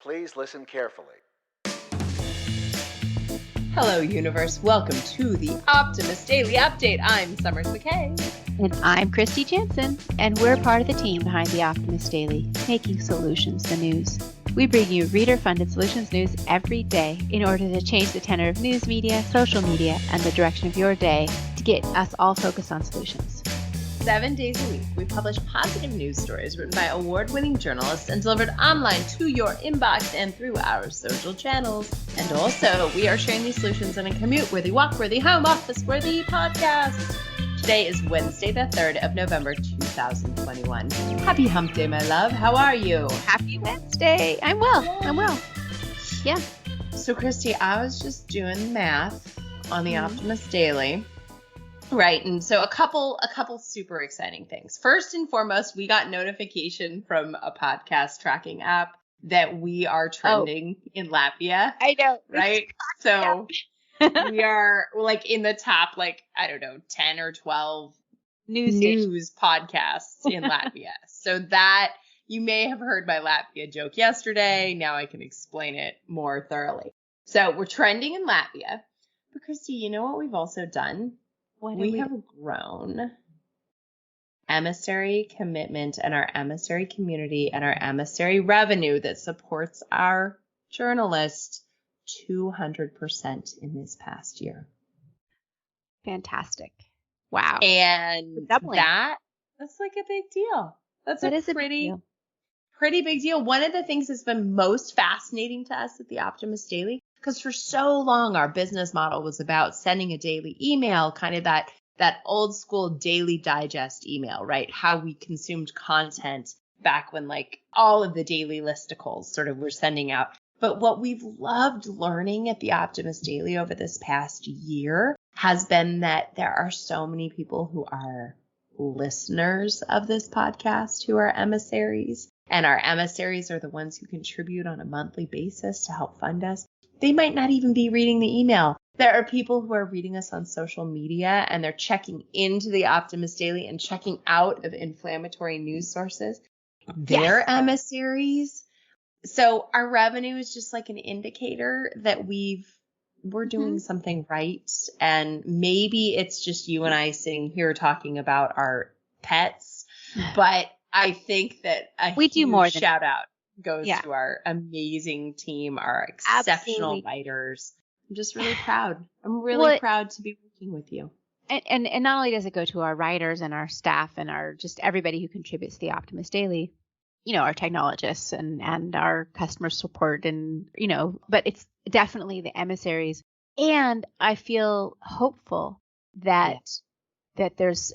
Please listen carefully. Hello, universe. Welcome to the Optimist Daily Update. I'm Summers McKay. And I'm Kristy Jansen, and we're part of the team behind the Optimist Daily, making solutions the news. We bring you reader-funded solutions news every day in order to change the tenor of news media, social media, and the direction of your day to get us all focused on solutions. 7 days a week, we publish positive news stories written by award-winning journalists and delivered online to your inbox and through our social channels. And also, we are sharing these solutions in a commute-worthy, walk-worthy, home office-worthy podcast. Today is Wednesday, the 3rd of November, 2021. Happy hump day, my love. How are you? Happy Wednesday. I'm well. Yeah. So, Kristy, I was just doing math on the Optimist Daily. Right. And so a couple super exciting things. First and foremost, we got notification from a podcast tracking app that we are trending in Latvia. I know. Right. So we are like in the top, 10 or 12 news podcasts in Latvia. So that you may have heard my Latvia joke yesterday. Now I can explain it more thoroughly. So we're trending in Latvia. But Kristy, you know what we've also done? We have grown emissary commitment and our emissary community and our emissary revenue that supports our journalists 200% in this past year. Fantastic. Wow. And that's like a big deal. That is a pretty big deal. One of the things that's been most fascinating to us at the Optimist Daily, because for so long, our business model was about sending a daily email, kind of that old school daily digest email, right? How we consumed content back when all of the daily listicles sort of were sending out. But what we've loved learning at the Optimist Daily over this past year has been that there are so many people who are listeners of this podcast who are emissaries. And our emissaries are the ones who contribute on a monthly basis to help fund us. They might not even be reading the email. There are people who are reading us on social media and they're checking into the Optimist Daily and checking out of inflammatory news sources. They're emissaries. So our revenue is just like an indicator that we're doing something right. And maybe it's just you and I sitting here talking about our pets, but I think that we do more than shout out goes to our amazing team, our exceptional writers. I'm just really proud. I'm really proud to be working with you. And not only does it go to our writers and our staff and our just everybody who contributes to the Optimist Daily, our technologists and our customer support but it's definitely the emissaries. And I feel hopeful that there's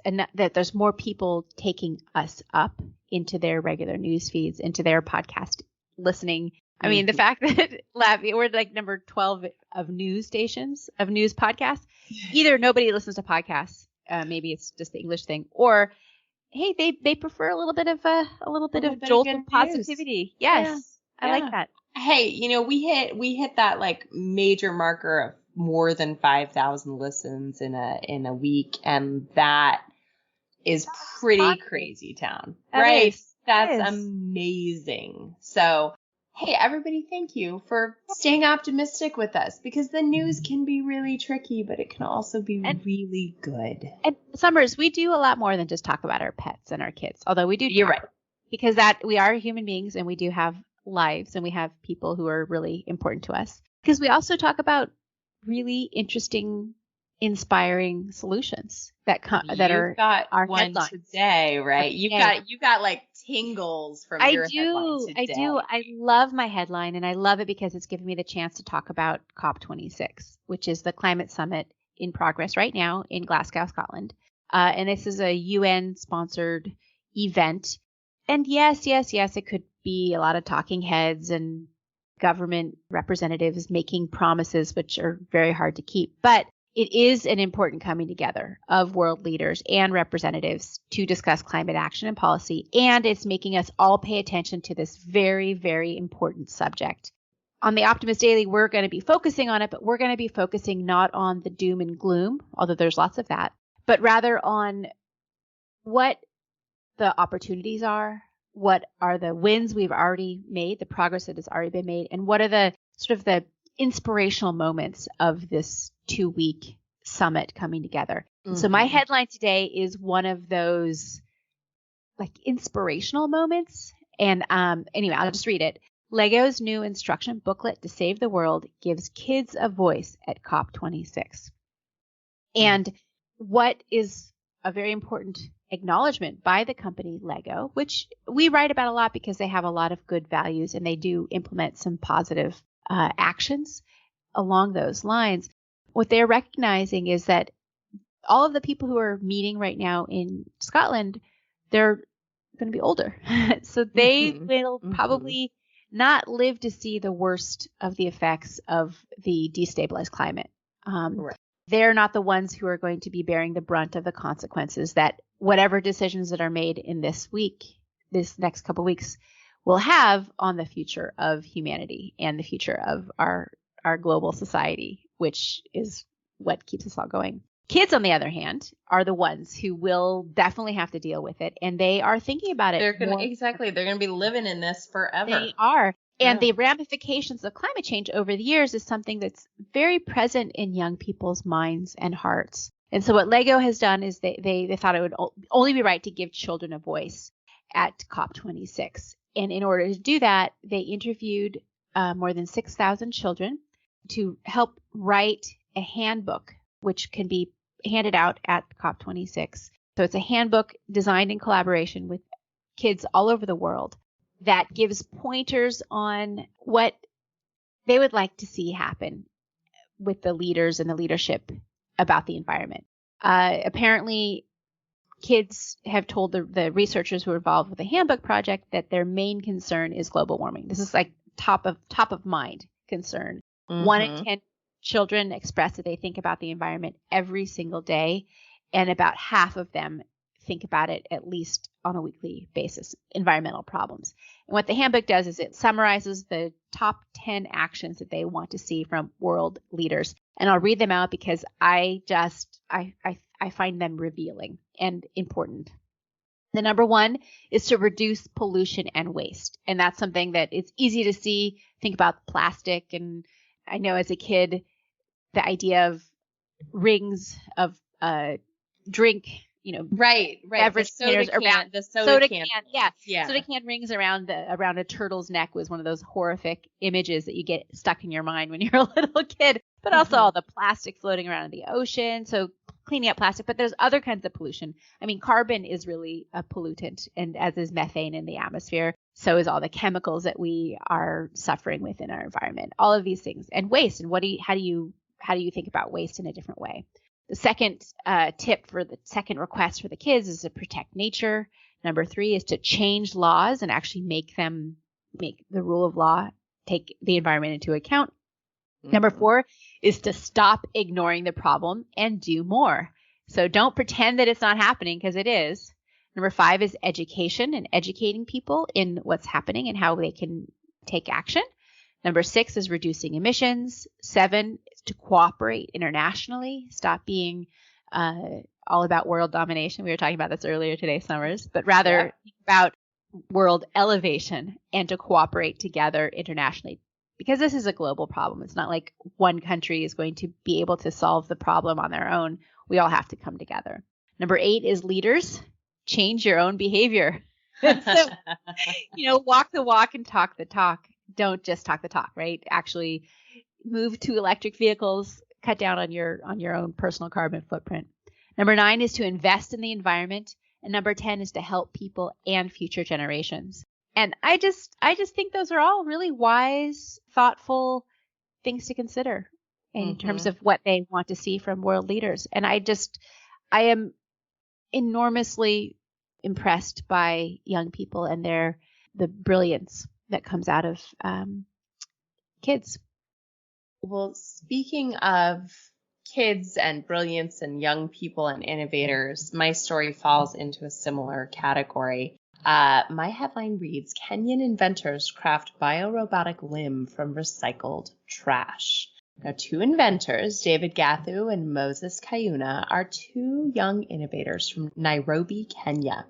more people taking us up into their regular news feeds, into their podcast listening. I mean, the fact that we're number 12 of news stations, of news podcasts. Either nobody listens to podcasts, maybe it's just the English thing, or hey, they prefer a little bit of jolt of positivity. Yes, I like that. Hey, we hit that major marker of more than 5,000 listens in a week, and that is pretty crazy town, right? That's amazing. So, hey, everybody, thank you for staying optimistic with us, because the news can be really tricky, but it can also be really good. And Summers, we do a lot more than just talk about our pets and our kids, although we do. You're right. Because we are human beings and we do have lives and we have people who are really important to us. Because we also talk about really interesting, inspiring solutions that are our one headlines today, right? You got tingles from your headline today. I do. I love my headline, and I love it because it's given me the chance to talk about COP26, which is the climate summit in progress right now in Glasgow, Scotland. And this is a UN-sponsored event. And yes, it could be a lot of talking heads and government representatives making promises which are very hard to keep. But it is an important coming together of world leaders and representatives to discuss climate action and policy. And it's making us all pay attention to this very, very important subject. On the Optimist Daily, we're going to be focusing on it, but we're going to be focusing not on the doom and gloom, although there's lots of that, but rather on what the opportunities are, what are the wins we've already made, the progress that has already been made, and what are the sort of the inspirational moments of this 2-week summit coming together. Mm-hmm. So my headline today is one of those like inspirational moments. And anyway, I'll just read it. Lego's new instruction booklet to save the world gives kids a voice at COP26. And what is a very important acknowledgement by the company Lego, which we write about a lot because they have a lot of good values and they do implement some positive actions along those lines. What they're recognizing is that all of the people who are meeting right now in Scotland, they're going to be older. So they will probably not live to see the worst of the effects of the destabilized climate. Right. They're not the ones who are going to be bearing the brunt of the consequences that whatever decisions that are made in this next couple of weeks, will have on the future of humanity and the future of our global society, which is what keeps us all going. Kids, on the other hand, are the ones who will definitely have to deal with it, and they are thinking about it. They're going to be living in this forever. They are. And the ramifications of climate change over the years is something that's very present in young people's minds and hearts. And so what Lego has done is they thought it would only be right to give children a voice at COP26. And in order to do that, they interviewed more than 6,000 children to help write a handbook, which can be handed out at COP26. So it's a handbook designed in collaboration with kids all over the world that gives pointers on what they would like to see happen with the leaders and the leadership about the environment. Apparently, kids have told the researchers who are involved with the handbook project that their main concern is global warming. This is like top of mind concern. 1 in 10 children express that they think about the environment every single day, and about half of them think about it at least on a weekly basis, environmental problems. And what the handbook does is it summarizes the top 10 actions that they want to see from world leaders. And I'll read them out because I find them revealing and important. The number 1 is to reduce pollution and waste. And that's something that it's easy to see. Think about plastic. And I know as a kid, the idea of rings of drink, right. Beverage the soda can. Yeah. Soda can rings around a turtle's neck was one of those horrific images that you get stuck in your mind when you're a little kid. But also all the plastic floating around in the ocean. So cleaning up plastic. But there's other kinds of pollution. I mean, carbon is really a pollutant, and as is methane in the atmosphere. So is all the chemicals that we are suffering with in our environment. All of these things, and waste. And how do you think about waste in a different way? The second tip for the second request for the kids is to protect nature. Number 3 is to change laws and actually make the rule of law take the environment into account. Number 4 is to stop ignoring the problem and do more. So don't pretend that it's not happening, because it is. Number 5 is education and educating people in what's happening and how they can take action. Number 6 is reducing emissions. 7 is to cooperate internationally. Stop being all about world domination. We were talking about this earlier today, Summers, but rather think about world elevation and to cooperate together internationally. Because this is a global problem. It's not like one country is going to be able to solve the problem on their own. We all have to come together. Number 8 is leaders. Change your own behavior. So, walk the walk and talk the talk. Don't just talk the talk, right? Actually move to electric vehicles, cut down on your own personal carbon footprint. Number 9 is to invest in the environment. And number 10 is to help people and future generations. And I just think those are all really wise, thoughtful things to consider in terms of what they want to see from world leaders. And I am enormously impressed by young people and the brilliance that comes out of kids. Well, speaking of kids and brilliance and young people and innovators, my story falls into a similar category. My headline reads, Kenyan inventors craft biorobotic limb from recycled trash. Now, 2 inventors, David Gathu and Moses Kayuna, are 2 young innovators from Nairobi, Kenya.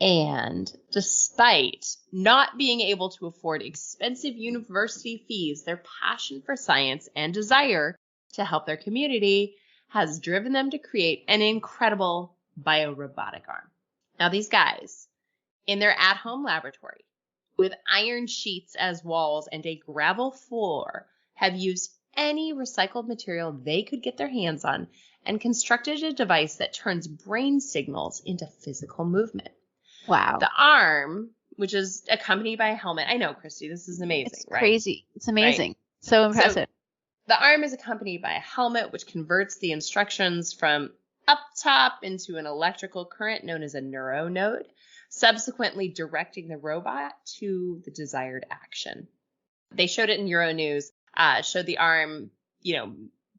And despite not being able to afford expensive university fees, their passion for science and desire to help their community has driven them to create an incredible biorobotic arm. Now, these guys, in their at-home laboratory, with iron sheets as walls and a gravel floor, have used any recycled material they could get their hands on and constructed a device that turns brain signals into physical movement. Wow. The arm, which is accompanied by a helmet. I know, Kristy, this is amazing, it's right? Crazy. It's amazing. Right? So impressive. So the arm is accompanied by a helmet, which converts the instructions from up top into an electrical current known as a neuronode, subsequently directing the robot to the desired action. They showed it in Euronews, showed the arm,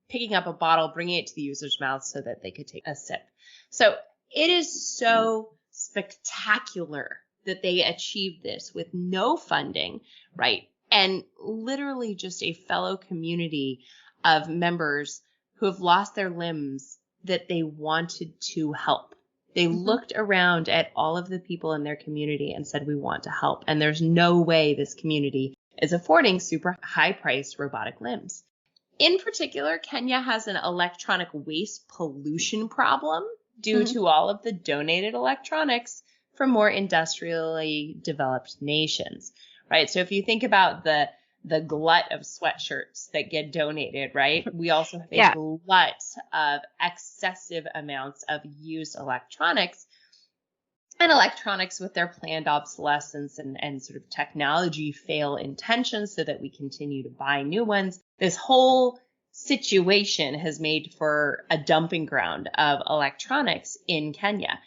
picking up a bottle, bringing it to the user's mouth so that they could take a sip. So it is so spectacular that they achieved this with no funding, right? And literally just a fellow community of members who have lost their limbs that they wanted to help. They looked around at all of the people in their community and said, we want to help. And there's no way this community is affording super high-priced robotic limbs. In particular, Kenya has an electronic waste pollution problem due to all of the donated electronics from more industrially developed nations, right? So if you think about the glut of sweatshirts that get donated, right? We also have a glut of excessive amounts of used electronics, and electronics with their planned obsolescence and sort of technology fail intentions so that we continue to buy new ones. This whole situation has made for a dumping ground of electronics in Kenya.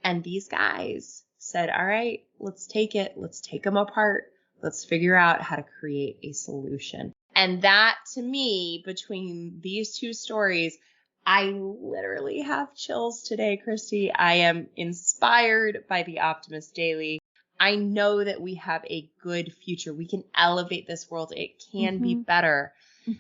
And these guys said, all right, let's take them apart. Let's figure out how to create a solution. And that, to me, between these two stories, I literally have chills today, Kristy. I am inspired by the Optimist Daily. I know that we have a good future. We can elevate this world. It can be better.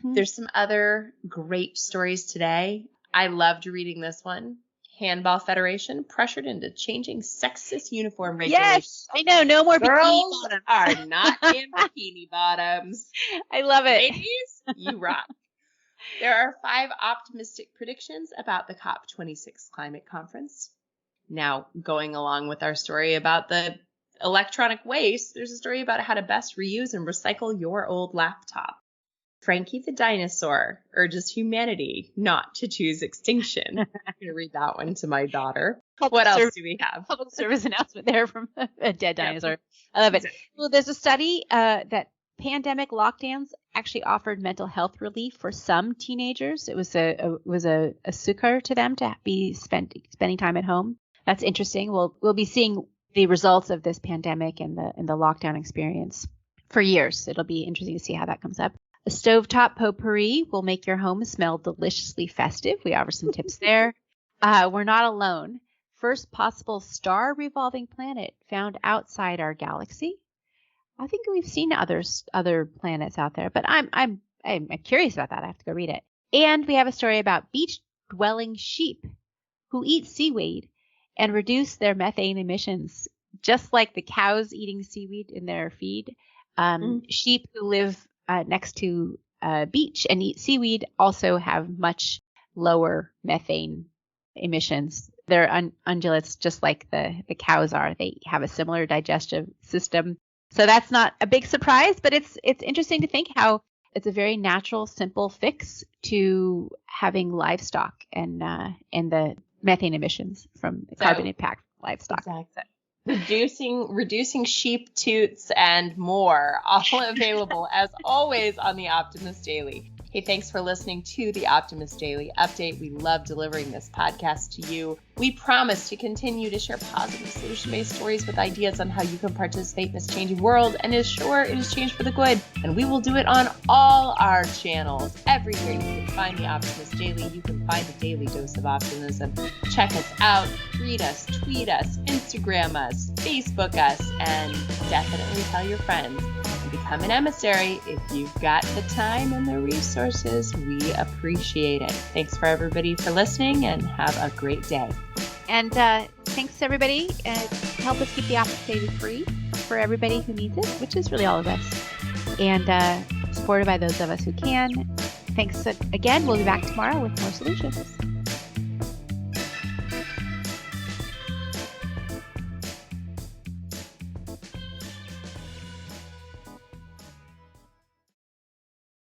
There's some other great stories today. I loved reading this one. Handball Federation pressured into changing sexist uniform regulations. Yes, I know. No more Girls bikini bottoms. are not in bikini bottoms. I love it. Ladies, you rock. There are 5 optimistic predictions about the COP26 climate conference. Now, going along with our story about the electronic waste, there's a story about how to best reuse and recycle your old laptop. Frankie the dinosaur urges humanity not to choose extinction. I'm going to read that one to my daughter. What else do we have? Public service announcement there from a dead dinosaur. I love it. Well, there's a study that pandemic lockdowns actually offered mental health relief for some teenagers. It was a succor to them to be spending time at home. That's interesting. We'll be seeing the results of this pandemic and the lockdown experience for years. It'll be interesting to see how that comes up. A stovetop potpourri will make your home smell deliciously festive. We offer some tips there. We're not alone. First possible star revolving planet found outside our galaxy. I think we've seen other planets out there, but I'm curious about that. I have to go read it. And we have a story about beach-dwelling sheep who eat seaweed and reduce their methane emissions, just like the cows eating seaweed in their feed. Sheep who live next to a beach and eat seaweed also have much lower methane emissions. They're ungulates just like the cows are. They have a similar digestive system. So that's not a big surprise, but it's interesting to think how it's a very natural, simple fix to having livestock and the methane emissions from carbon impact from livestock. Exactly. Reducing sheep toots and more, all available as always on the Optimist Daily. Hey, thanks for listening to the Optimist Daily Update. We love delivering this podcast to you. We promise to continue to share positive solution-based stories with ideas on how you can participate in this changing world and ensure it is changed for the good. And we will do it on all our channels. Everywhere you can find the Optimist Daily, you can find a daily dose of optimism. Check us out, read us, tweet us, Instagram us, Facebook us, and definitely tell your friends. Become an emissary if you've got the time and the resources. We appreciate it. Thanks for everybody for listening and have a great day. And thanks, everybody. Help us keep the Optimist Daily free for everybody who needs it, which is really all of us. And supported by those of us who can. Thanks again. We'll be back tomorrow with more solutions.